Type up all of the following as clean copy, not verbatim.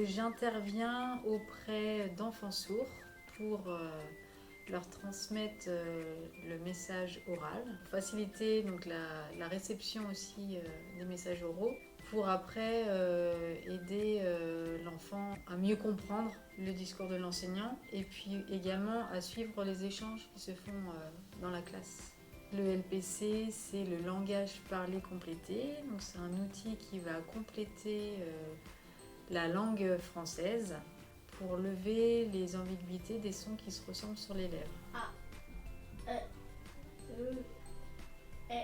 j'interviens auprès d'enfants sourds pour leur transmettre le message oral, pour faciliter donc la réception aussi des messages oraux, pour après aider l'enfant à mieux comprendre le discours de l'enseignant et puis également à suivre les échanges qui se font dans la classe. Le LPC, c'est le langage parlé complété, donc c'est un outil qui va compléter la langue française pour lever les ambiguïtés des sons qui se ressemblent sur les lèvres. A, E, E.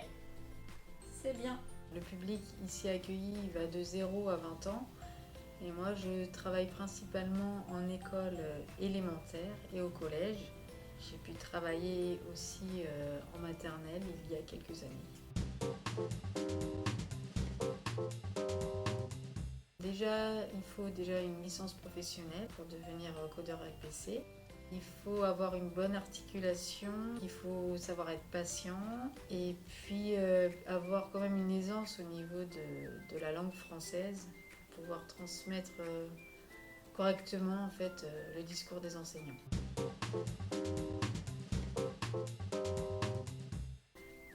C'est bien. Le public ici accueilli va de 0 à 20 ans et moi je travaille principalement en école élémentaire et au collège. J'ai pu travailler aussi en maternelle il y a quelques années. Déjà, il faut une licence professionnelle pour devenir codeur LPC. Il faut avoir une bonne articulation, il faut savoir être patient et puis avoir quand même une aisance au niveau de la langue française pour pouvoir transmettre correctement en fait, le discours des enseignants.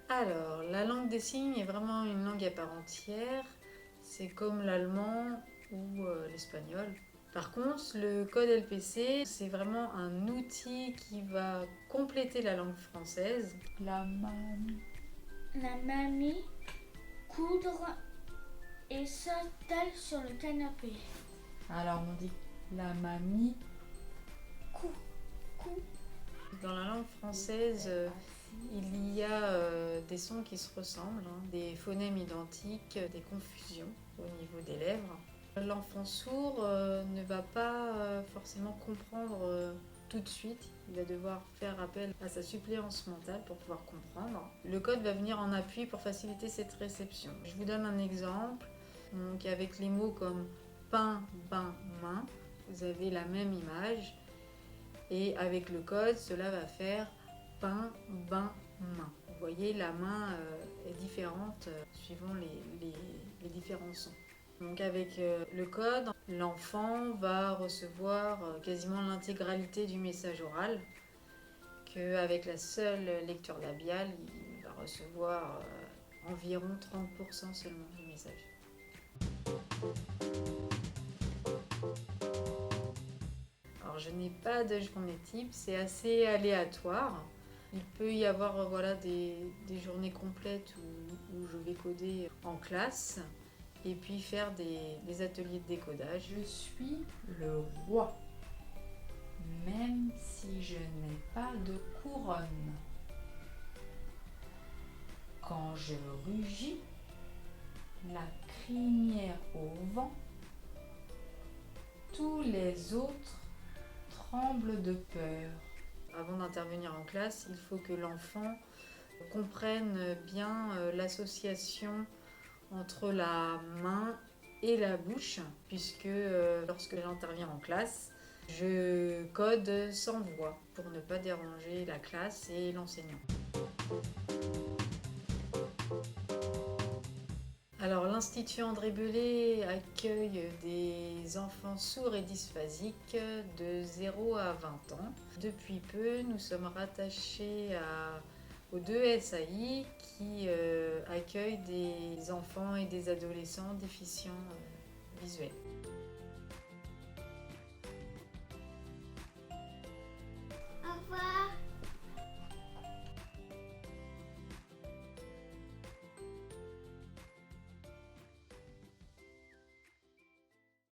Alors, la langue des signes est vraiment une langue à part entière. C'est comme l'allemand ou l'espagnol. Par contre, le code LPC, c'est vraiment un outil qui va compléter la langue française. La mamie coudre et s'installe sur le canapé. Alors on dit la mamie. Cou. Dans la langue française, il y a des sons qui se ressemblent, des phonèmes identiques, des confusions au niveau des lèvres. L'enfant sourd ne va pas forcément comprendre tout de suite. Il va devoir faire appel à sa suppléance mentale pour pouvoir comprendre. Le code va venir en appui pour faciliter cette réception. Je vous donne un exemple. Donc avec les mots comme pain, bain, main, vous avez la même image. Et avec le code, cela va faire pain, bain, main. Vous voyez, la main est différente suivant les différents sons. Donc avec le code, l'enfant va recevoir quasiment l'intégralité du message oral, qu'avec la seule lecture labiale, il va recevoir environ 30% seulement du message. Alors je n'ai pas de journée type, c'est assez aléatoire. Il peut y avoir des journées complètes où je vais coder en classe et puis faire des ateliers de décodage. Je suis le roi, même si je n'ai pas de couronne. Quand je rugis, la crinière au vent, tous les autres tremblent de peur. Avant d'intervenir en classe, il faut que l'enfant comprenne bien l'association entre la main et la bouche, puisque lorsque j'interviens en classe, je code sans voix pour ne pas déranger la classe et l'enseignant. Alors l'Institut André Bellet accueille des enfants sourds et dysphasiques de 0 à 20 ans. Depuis peu, nous sommes rattachés aux 2 SAI qui accueillent des enfants et des adolescents déficients visuels. Au revoir.